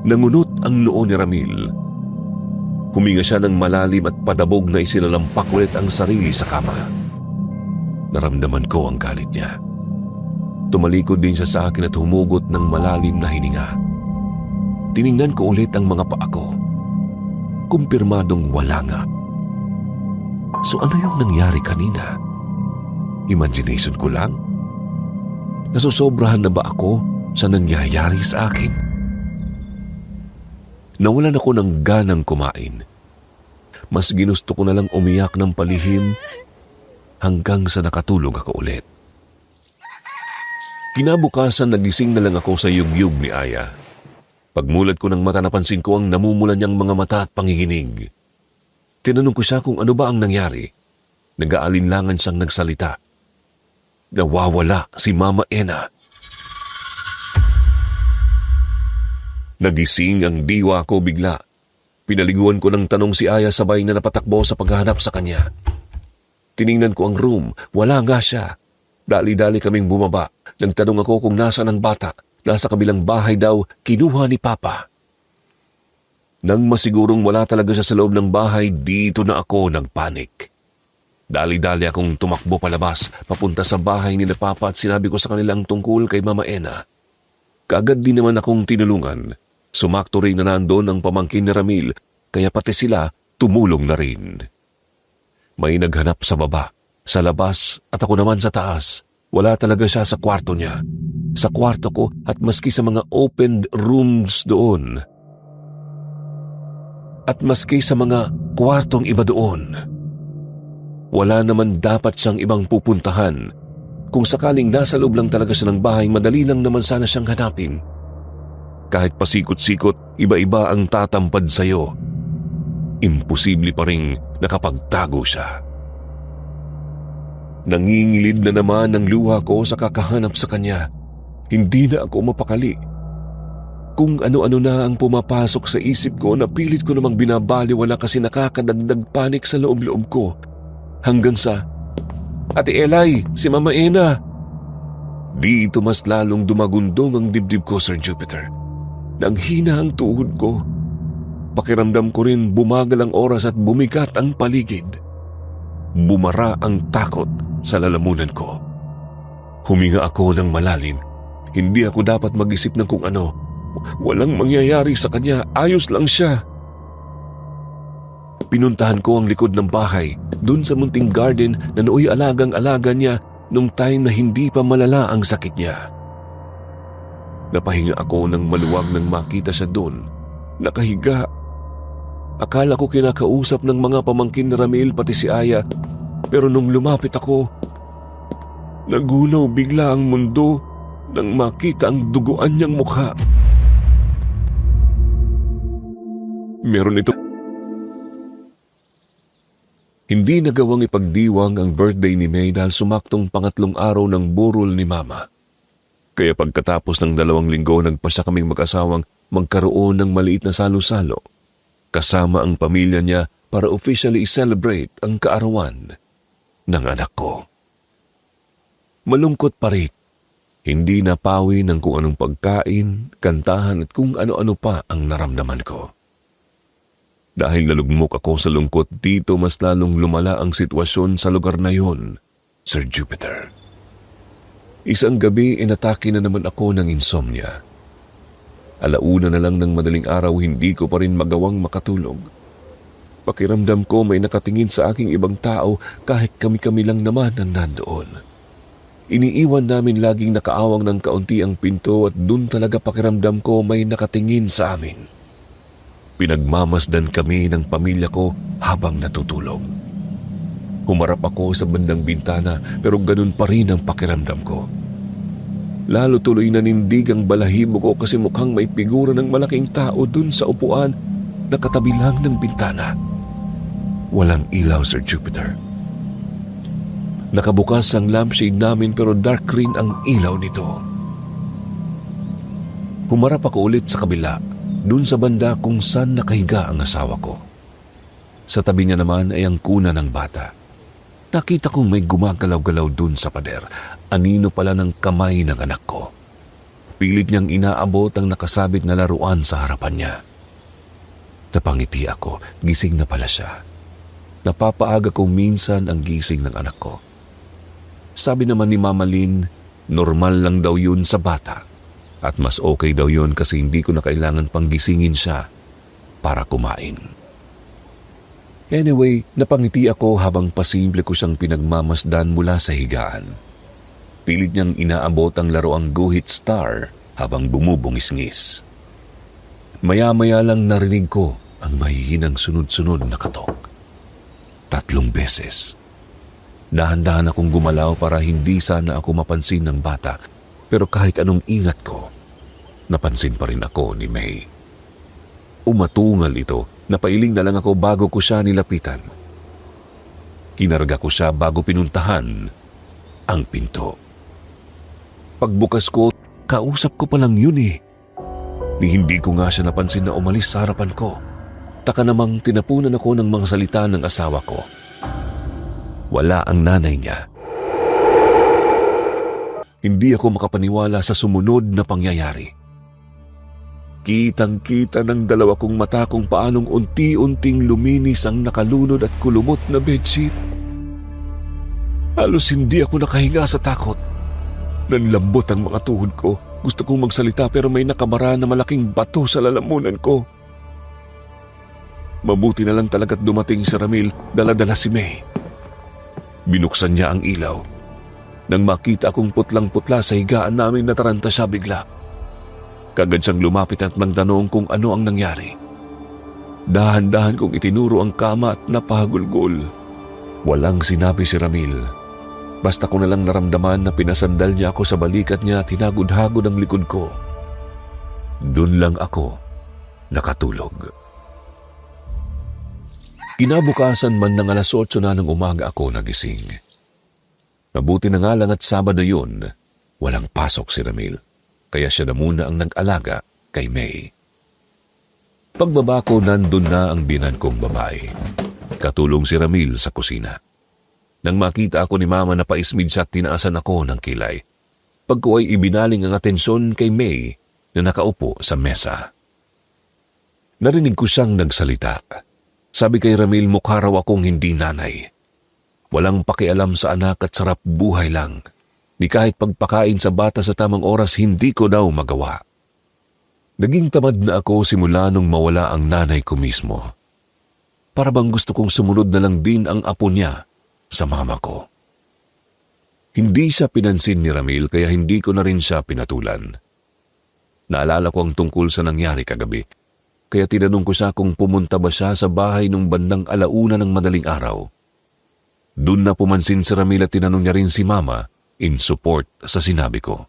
Nangunot ang noo ni Ramil. Huminga siya ng malalim at padabog na isinalampak ulit ang sarili sa kama. Naramdaman ko ang galit niya. Tumalikod din siya sa akin at humugot ng malalim na hininga. Tiningnan ko ulit ang mga paa ko. Kumpirmadong wala nga. So ano yung nangyari kanina? Imagination ko lang? Nasusobrahan na ba ako sa nangyayari sa akin? Nawalan ako ng ganang kumain. Mas ginusto ko na lang umiyak ng palihim hanggang sa nakatulog ako ulit. Kinabukasan nagising na lang ako sa yugyug ni Aya. Pagmulat ko ng mata napansin ko ang namumula niyang mga mata at panginginig. Tinanong ko siya kung ano ba ang nangyari. Nag-aalinlangan siyang nagsalita. Nawawala si Mama Ena. Nagising ang diwa ko bigla. Pinaliguan ko ng tanong si Aya sabay na napatakbo sa paghahanap sa kanya. Tiningnan ko ang room. Wala nga siya. Dali-dali kaming bumaba. Nagtanong ako kung nasaan ang bata. Nasa kabilang bahay daw, kinuha ni Papa. Nang masigurong wala talaga siya sa loob ng bahay, dito na ako nagpanik. Dali-dali akong tumakbo palabas, papunta sa bahay ni Papa at sinabi ko sa kanilang tungkol kay Mama Ena. Kaagad din naman akong tinulungan. Sumakto rin na nandoon ang pamangkin ni Ramil, kaya pati sila tumulong na rin. May naghanap sa baba, sa labas at ako naman sa taas. Wala talaga siya sa kwarto niya. Sa kwarto ko at maski sa mga opened rooms doon. At maski sa mga kwartong iba doon, Wala naman dapat siyang ibang pupuntahan. Kung sakaling nasa loob lang talaga siya ng bahay, madali lang naman sana siyang hanapin. Kahit pasikot-sikot, iba-iba ang tatampad sa'yo. Imposible pa ring nakapagtago siya. Nangingilid na naman ang luha ko sa kakahanap sa kanya. Hindi na ako mapakali. Kung ano-ano na ang pumapasok sa isip ko na pilit ko namang binabaliwala kasi nakakadagdag panik sa loob-loob ko. Hanggang sa, "Ate Elay, si Mama Ena." Dito mas lalong dumagundong ang dibdib ko, Sir Jupiter. Nang hina ang tuhod ko. Pakiramdam ko rin bumagal ang oras at bumigat ang paligid. Bumara ang takot sa lalamunan ko. Huminga ako ng malalim. Hindi ako dapat mag-isip ng kung ano. Walang mangyayari sa kanya, ayos lang siya. Pinuntahan ko ang likod ng bahay, dun sa munting garden na nooy alagang-alaga niya nung time na hindi pa malala ang sakit niya. Napahinga ako ng maluwag nang makita siya doon, nakahiga. Akala ko kinakausap ng mga pamangkin ni Ramil pati si Aya, pero nung lumapit ako, nagunaw bigla ang mundo nang makita ang duguan niyang mukha. Meron ito. Hindi nagawang ipagdiwang ang birthday ni May dahil sumaktong pangatlong araw ng burol ni Mama. Kaya pagkatapos ng 2 linggo, nagpasya kaming mag-asawang magkaroon ng maliit na salo-salo kasama ang pamilya niya para officially celebrate ang kaarawan ng anak ko. Malungkot pa rin. Hindi napawi ng kung anong pagkain, kantahan at kung ano-ano pa ang naramdaman ko. Dahil nalugmok ako sa lungkot, dito mas lalong lumala ang sitwasyon sa lugar na yon, Sir Jupiter. Isang gabi, inatake na naman ako ng insomnia. 1:00 na lang ng madaling araw, hindi ko pa rin magawang makatulog. Pakiramdam ko may nakatingin sa aking ibang tao kahit kami-kami lang naman ang nandoon. Iniiwan namin laging nakaawang ng kaunti ang pinto at dun talaga pakiramdam ko may nakatingin sa amin. Pinagmamasdan kami ng pamilya ko habang natutulog. Humarap ako sa bandang bintana pero ganun pa rin ang pakiramdam ko. Lalo tuloy nanindig ang balahibo ko kasi mukhang may figura ng malaking tao dun sa upuan na katabi lang ng bintana. Walang ilaw, Sir Jupiter. Nakabukas ang lampshade namin pero dark green ang ilaw nito. Humarap ako ulit sa kabila, dun sa banda kung saan nakahiga ang asawa ko. Sa tabi niya naman ay ang kuna ng bata. Nakita kong may gumagalaw-galaw dun sa pader. Anino pala ng kamay ng anak ko. Pilit niyang inaabot ang nakasabit na laruan sa harapan niya. Napangiti ako, gising na pala siya. Napapaaga ko minsan ang gising ng anak ko. Sabi naman ni Mama Lynn, normal lang daw yun sa bata. At mas okay daw yun kasi hindi ko na kailangan pang gisingin siya para kumain. Anyway, napangiti ako habang pasimple ko siyang pinagmamasdan mula sa higaan. Pilit niyang inaabot ang laruang guhit star habang bumubungis-ngis. Maya-maya lang narinig ko ang mahihinang sunod-sunod na katok. 3 beses. Dahan-dahan akong gumalaw para hindi sana ako mapansin ng bata, pero kahit anong ingat ko, napansin pa rin ako ni May. Umatungal ito. Napailing na lang ako bago ko siya nilapitan. Kinarga ko siya bago pinuntahan ang pinto. Pagbukas ko, kausap ko pa lang yun eh. Ni hindi ko nga siya napansin na umalis sa harapan ko. Taka namang tinapunan ako ng mga salita ng asawa ko. Wala ang nanay niya. Hindi ako makapaniwala sa sumunod na pangyayari. Kitang-kita ng 2 kong mata kung paanong unti-unting luminis ang nakalunod at kulumot na bedsheet. Halos hindi ako nakahinga sa takot. Nanlambot ang mga tuhod ko. Gusto kong magsalita pero may nakabara na malaking bato sa lalamunan ko. Mabuti na lang talaga't dumating si Ramil, dala-dala si May. Binuksan niya ang ilaw. Nang makita akong putlang-putla sa higaan namin, nataranta siya bigla. Kagad siyang lumapit at magtanong kung ano ang nangyari. Dahan-dahan kong itinuro ang kama at napahagulgol. Walang sinabi si Ramil. Basta ko nalang naramdaman na pinasandal niya ako sa balikat niya at hinagod-hagod ang likod ko. Doon lang ako nakatulog. Kinabukasan man ng alas 8 na ng umaga ako nagising. Mabuti na nga lang at Sabado yun, walang pasok si Ramil. Kaya siya na muna ang nag-alaga kay May. Pagbaba ko, nandun na ang binan kong babae. Katulong si Ramil sa kusina. Nang makita ako ni Mama na paismid siya, tinaasan ako ng kilay. Pagko ay ibinaling ang atensyon kay May na nakaupo sa mesa. Narinig ko siyang nagsalita. Sabi kay Ramil, mukha raw akong hindi nanay. Walang pakialam sa anak at sarap buhay lang. Ni kahit pagpakain sa bata sa tamang oras, hindi ko daw magawa. Naging tamad na ako simula nung mawala ang nanay ko mismo. Para bang gusto kong sumunod na lang din ang apo niya sa mama ko. Hindi siya pinansin ni Ramil kaya hindi ko na rin siya pinatulan. Naalala ko ang tungkol sa nangyari kagabi, kaya tinanong ko siya kung pumunta ba siya sa bahay nung bandang 1:00 ng madaling araw. Doon na pumansin si Ramil at tinanong niya rin si Mama in support sa sinabi ko.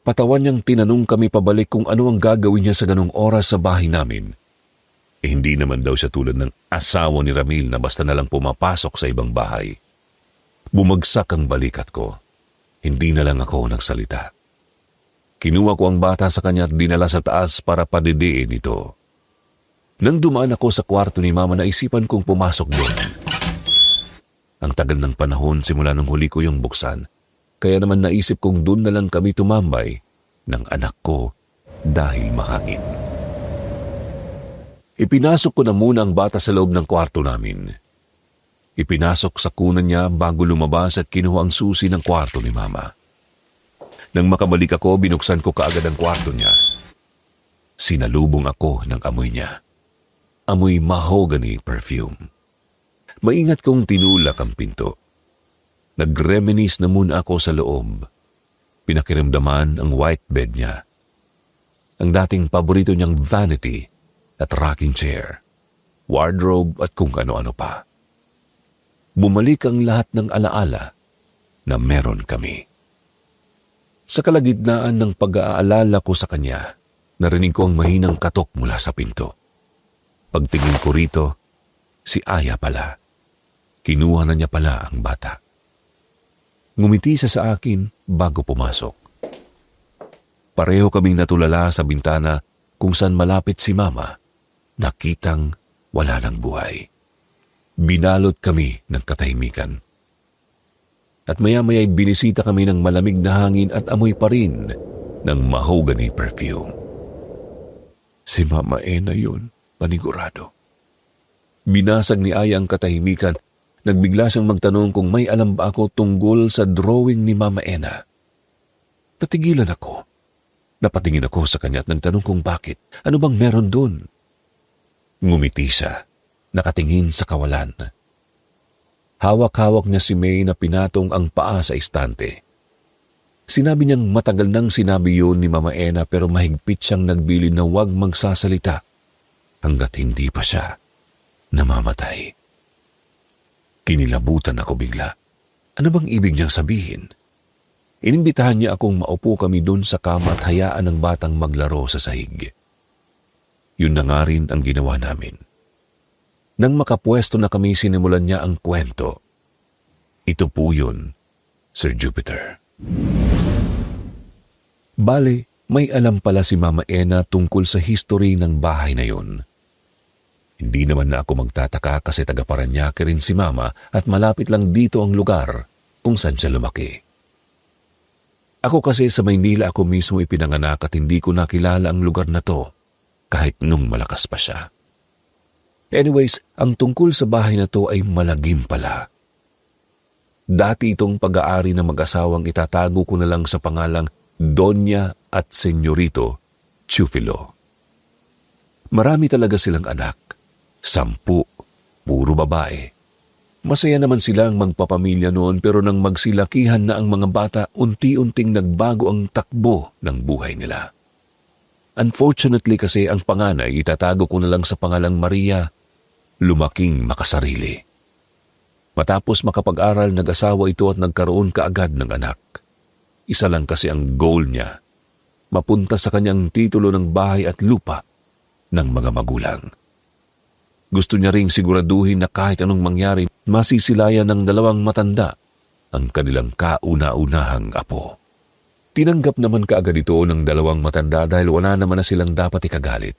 Patawan niyang tinanong kami pabalik kung ano ang gagawin niya sa ganong oras sa bahay namin. Hindi naman daw siya tulad ng asawa ni Ramil na basta nalang pumapasok sa ibang bahay. Bumagsak ang balikat ko. Hindi na lang ako nagsalita. Kinuha ko ang bata sa kanya at dinala sa taas para padidiin ito. Nang dumaan ako sa kwarto ni Mama, naisipan kong pumasok doon. Ang tagal ng panahon simula nung huli ko yung buksan, kaya naman naisip kong doon na lang kami tumambay ng anak ko dahil mahangin. Ipinasok ko na muna ang bata sa loob ng kwarto namin. Ipinasok sa kunan niya bago lumabas at kinuha ang susi ng kwarto ni Mama. Nang makabalik ako, binuksan ko kaagad ang kwarto niya. Sinalubong ako ng amoy niya. Amoy mahogany perfume. Maingat kong tinulak ang pinto. Nag-reminisce na muna ako sa loob. Pinakiramdaman ang white bed niya. Ang dating paborito niyang vanity at rocking chair, wardrobe at kung ano-ano pa. Bumalik ang lahat ng alaala na meron kami. Sa kalagitnaan ng pag-aalala ko sa kanya, narinig ko ang mahinang katok mula sa pinto. Pagtingin ko rito, si Aya pala. Kinuha na niya pala ang bata. Ngumiti siya sa akin bago pumasok. Pareho kaming natulala sa bintana kung saan malapit si Mama. Nakitang wala ng buhay. Binalot kami ng katahimikan. At maya-maya'y binisita kami ng malamig na hangin at amoy pa rin ng mahogany perfume. Si Mama Ena yun, panigurado. Binasag ni Aya ang katahimikan. Nagbigla siyang magtanong kung may alam ba ako tungkol sa drawing ni Mama Ena. Natigilan ako. Napatingin ako sa kanya at nagtanong kung bakit. Ano bang meron dun? Ngumiti siya, nakatingin sa kawalan. Hawak-hawak niya si May na pinatong ang paa sa istante. Sinabi niyang matagal nang sinabi yun ni Mama Ena pero mahigpit siyang nagbilin na huwag magsasalita hanggat hindi pa siya namamatay. Kinilabutan ako bigla. Ano bang ibig niyang sabihin? Inimbitahan niya akong maupo kami doon sa kama at hayaan ng batang maglaro sa sahig. Yun na nga rin ang ginawa namin. Nang makapwesto na kami, sinimulan niya ang kwento. Ito po yun, Sir Jupiter. Bale, may alam pala si Mama Ena tungkol sa history ng bahay na yun. Hindi naman na ako magtataka kasi taga-Paranaque rin si Mama at malapit lang dito ang lugar kung saan siya lumaki. Ako kasi sa Maynila ako mismo ipinanganak at hindi ko nakilala ang lugar na to kahit nung malakas pa siya. Anyways, ang tungkol sa bahay na to ay malagim pala. Dati itong pag-aari ng mag-asawang itatago ko na lang sa pangalang Doña at Senyorito Chufilo. Marami talaga silang anak. 10, puro babae. Masaya naman silang magpapamilya noon pero nang magsilakihan na ang mga bata, unti-unting nagbago ang takbo ng buhay nila. Unfortunately kasi ang panganay itatago ko na lang sa pangalang Maria, lumaking makasarili. Matapos makapag-aral, nag-asawa ito at nagkaroon kaagad ng anak. Isa lang kasi ang goal niya, mapunta sa kanyang titulo ng bahay at lupa ng mga magulang. Gusto niya ring siguraduhin na kahit anong mangyari, masisilayan ng dalawang matanda ang kanilang kauna-unahang apo. Tinanggap naman kaagad ito ng dalawang matanda dahil wala naman na silang dapat ikagalit.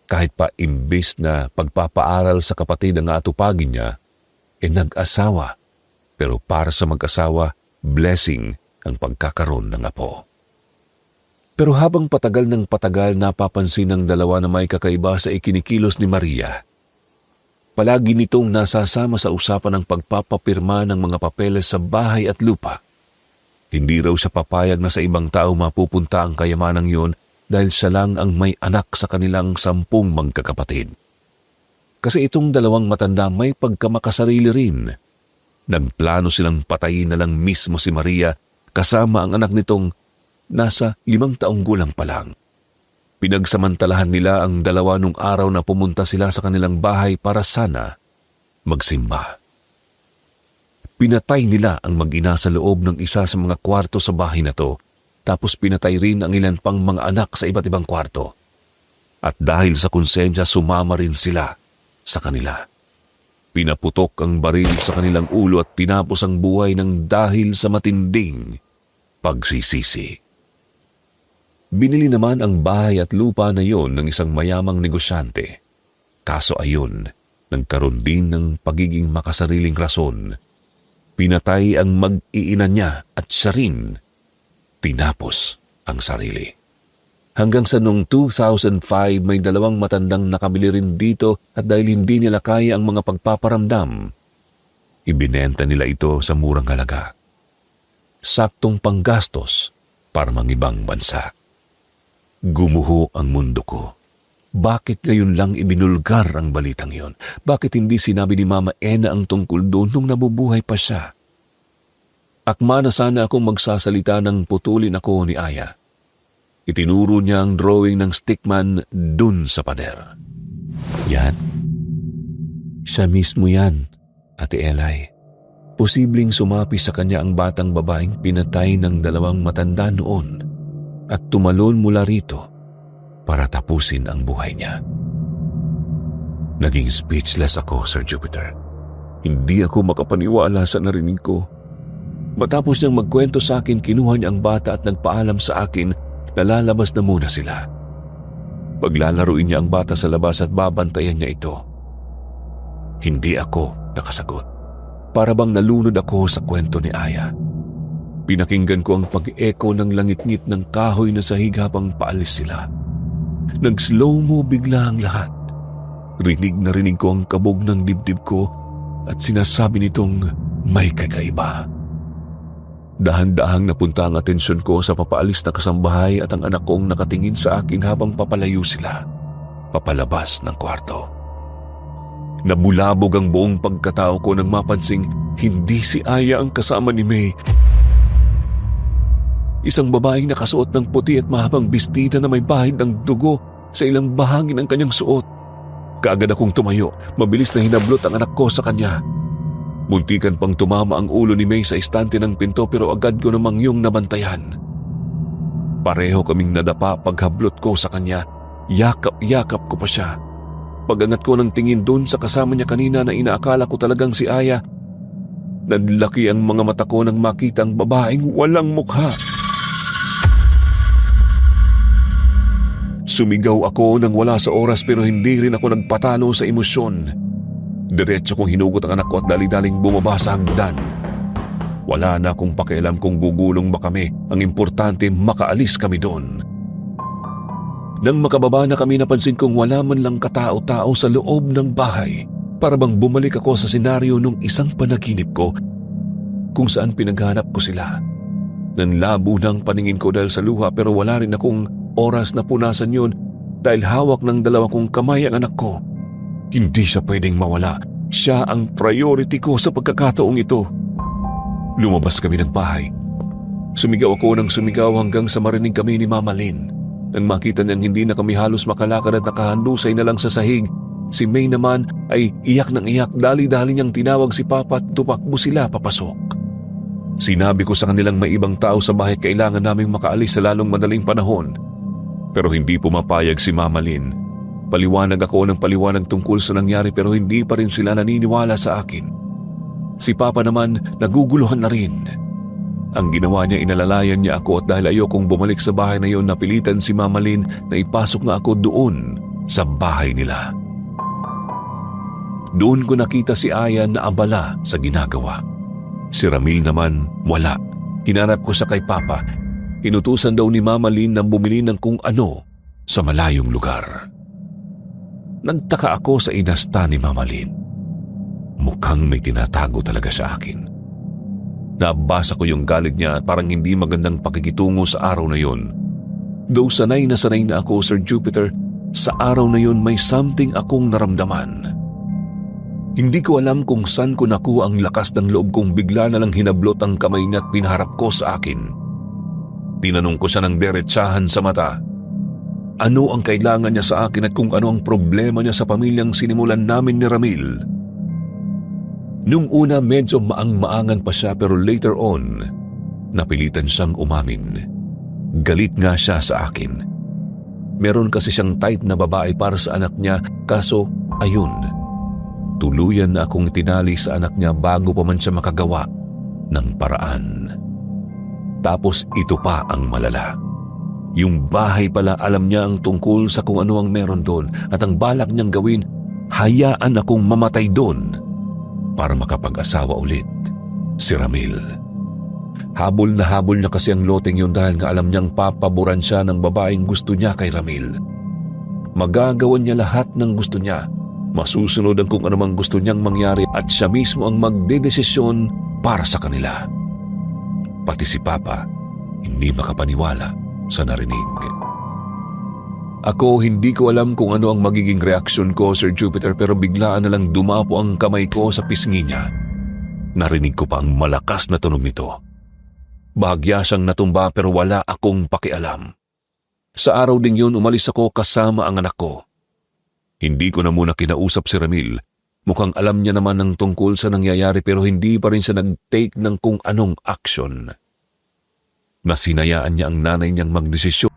Kahit pa imbis na pagpapaaral sa kapatid ang atupagin niya, nag-asawa. Pero para sa mag-asawa, blessing ang pagkakaroon ng apo. Pero habang patagal ng patagal, napapansin ng dalawa na may kakaiba sa ikinikilos ni Maria. Palagi nitong nasasama sa usapan ng pagpapapirma ng mga papeles sa bahay at lupa. Hindi raw siya papayag na sa ibang tao mapupunta ang kayamanang yun dahil siya lang ang may anak sa kanilang 10 magkakapatid. Kasi itong dalawang matanda may pagkamakasarili rin. Nagplano silang patayin na lang mismo si Maria kasama ang anak nitong nasa 5 taong gulang pa lang. Pinagsamantalahan nila ang dalawa nung araw na pumunta sila sa kanilang bahay para sana magsimba. Pinatay nila ang mag-ina sa loob ng isa sa mga kwarto sa bahay na to, tapos pinatay rin ang ilan pang mga anak sa iba't ibang kwarto. At dahil sa konsensya, sumama rin sila sa kanila. Pinaputok ang baril sa kanilang ulo at tinapos ang buhay ng dahil sa matinding pagsisisi. Binili naman ang bahay at lupa na yon ng isang mayamang negosyante. Kaso ayon, nagkaroon din ng pagiging makasariling rason. Pinatay ang mag-iina niya at siya rin tinapos ang sarili. Hanggang sa noong 2005, may dalawang matandang nakabili rin dito at dahil hindi nila kaya ang mga pagpaparamdam, ibinenta nila ito sa murang halaga. Saktong panggastos para mangibang bansa. Gumuho ang mundo ko. Bakit ngayon lang ibinulgar ang balitang yon? Bakit hindi sinabi ni Mama Ena ang tungkol doon nung nabubuhay pa siya? Akma na sana akong magsasalita nang putulin ako ni Aya. Itinuro niya ang drawing ng stickman dun sa pader. Yan. Siya mismo yan, Ate Elay. Posibleng sumapi sa kanya ang batang babaeng pinatay ng dalawang matanda noon at tumalon mula rito para tapusin ang buhay niya. Naging speechless ako, Sir Jupiter. Hindi ako makapaniwala sa narinig ko. Matapos niyang magkwento sa akin, kinuha niya ang bata at nagpaalam sa akin na lalabas na muna sila. Paglalaruin niya ang bata sa labas at babantayan niya ito. Hindi ako nakasagot. Para bang nalunod ako sa kwento ni Aya. Pinakinggan ko ang pag-echo ng langit-ngit ng kahoy na sahig habang paalis sila. Nag-slow-mo bigla ang lahat. Rinig na rinig ko ang kabog ng dibdib ko at sinasabi nitong may kakaiba. Dahan-dahang napunta ang atensyon ko sa papaalis na kasambahay at ang anak kong nakatingin sa akin habang papalayo sila, papalabas ng kwarto. Nabulabog ang buong pagkatao ko nang mapansing hindi si Aya ang kasama ni May. Isang babaeng nakasuot ng puti at mahabang bestida na may bahid ng dugo sa ilang bahagi ng kanyang suot. Kaagad akong tumayo, mabilis na hinablot ang anak ko sa kanya. Muntikan pang tumama ang ulo ni May sa istante ng pinto pero agad ko namang yung nabantayan. Pareho kaming nadapa paghablot ko sa kanya. Yakap-yakap ko pa siya. Pag-angat ko ng tingin doon sa kasama niya kanina na inaakala ko talagang si Aya, nanlaki ang mga mata ko nang makita ang babaeng walang mukha. Sumigaw ako nang wala sa oras pero hindi rin ako nagpatalo sa emosyon. Diretso kong hinugot ang anak ko at dali-daling bumaba sa hagdan. Wala na akong pakialam kung gugulong ba kami. Ang importante, makaalis kami doon. Nang makababa na kami, napansin kong wala man lang katao-tao sa loob ng bahay. Para bang bumalik ako sa senaryo nung isang panaginip ko kung saan pinaghanap ko sila. Nanlabo ng paningin ko dahil sa luha pero wala rin akong oras na punasan yun dahil hawak ng dalawa kong kamay ang anak ko. Hindi siya pwedeng mawala. Siya ang priority ko sa pagkakataong ito. Lumabas kami ng bahay. Sumigaw ako ng sumigaw hanggang sa marinig kami ni Mama Lynn. Nang makita niyang hindi na kami halos makalakad at nakahandusay na lang sa sahig, Si May naman ay iyak ng iyak, dali-dali niyang tinawag si Papa at tumakbo sila papasok. Sinabi ko sa kanilang may ibang tao sa bahay kailangan naming makaalis sa lalong madaling panahon. Pero hindi pumapayag si Mama Lynn. Paliwanag ako ng paliwanag tungkol sa nangyari pero hindi pa rin sila naniniwala sa akin. Si Papa naman naguguluhan na rin. Ang ginawa niya, inalalayan niya ako at dahil ayokong bumalik sa bahay na yon, napilitan si Mama Lynn na ipasok nga ako doon sa bahay nila. Doon ko nakita si Aya na abala sa ginagawa. Si Ramil naman wala. Hinarap ko sa kay Papa. Inutusan daw ni Mama Lynn na bumili ng kung ano sa malayong lugar. Nagtaka ako sa inasta ni Mama Lynn. Mukhang may tinatago talaga sa akin. Nabasa ko yung galit niya at parang hindi magandang pakikitungo sa araw na yon. Though sanay na ako, Sir Jupiter, sa araw na yon may something akong naramdaman. Hindi ko alam kung saan ko nakuha ang lakas ng loob kong bigla na lang hinablot ang kamay niya at pinaharap ko sa akin. Tinanong ko siya ng diretsahan sa mata. Ano ang kailangan niya sa akin at kung ano ang problema niya sa pamilyang sinimulan namin ni Ramil. Nung una medyo maang-maangan pa siya pero later on, napilitan siyang umamin. Galit nga siya sa akin. Meron kasi siyang type na babae para sa anak niya, kaso ayun, tuluyan na akong itinali sa anak niya bago pa man siya makagawa ng paraan. Tapos ito pa ang malala. Yung bahay pala alam niya ang tungkol sa kung ano ang meron doon at ang balak niyang gawin, hayaan akong mamatay doon para makapag-asawa ulit si Ramil. Habol na habol na kasi ang loteng yun dahil nga alam niyang papaboran siya ng babaeng gusto niya kay Ramil. Magagawan niya lahat ng gusto niya. Masusunod ang kung anumang gusto niyang mangyari at siya mismo ang magdedesisyon para sa kanila. Pati si Papa hindi makapaniwala sa narinig. Ako hindi ko alam kung ano ang magiging reaksyon ko, Sir Jupiter, pero biglaan na lang dumapo ang kamay ko sa pisngi niya. Narinig ko pa ang malakas na tunog nito. Bahagya siyang natumba pero wala akong pakialam. Sa araw ding yun umalis ako kasama ang anak ko. Hindi ko na muna kinausap si Ramil. Mukhang alam niya naman ng tungkol sa nangyayari pero hindi pa rin siya nag-take ng kung anong aksyon. Nasinayaan niya ang nanay niyang magdesisyon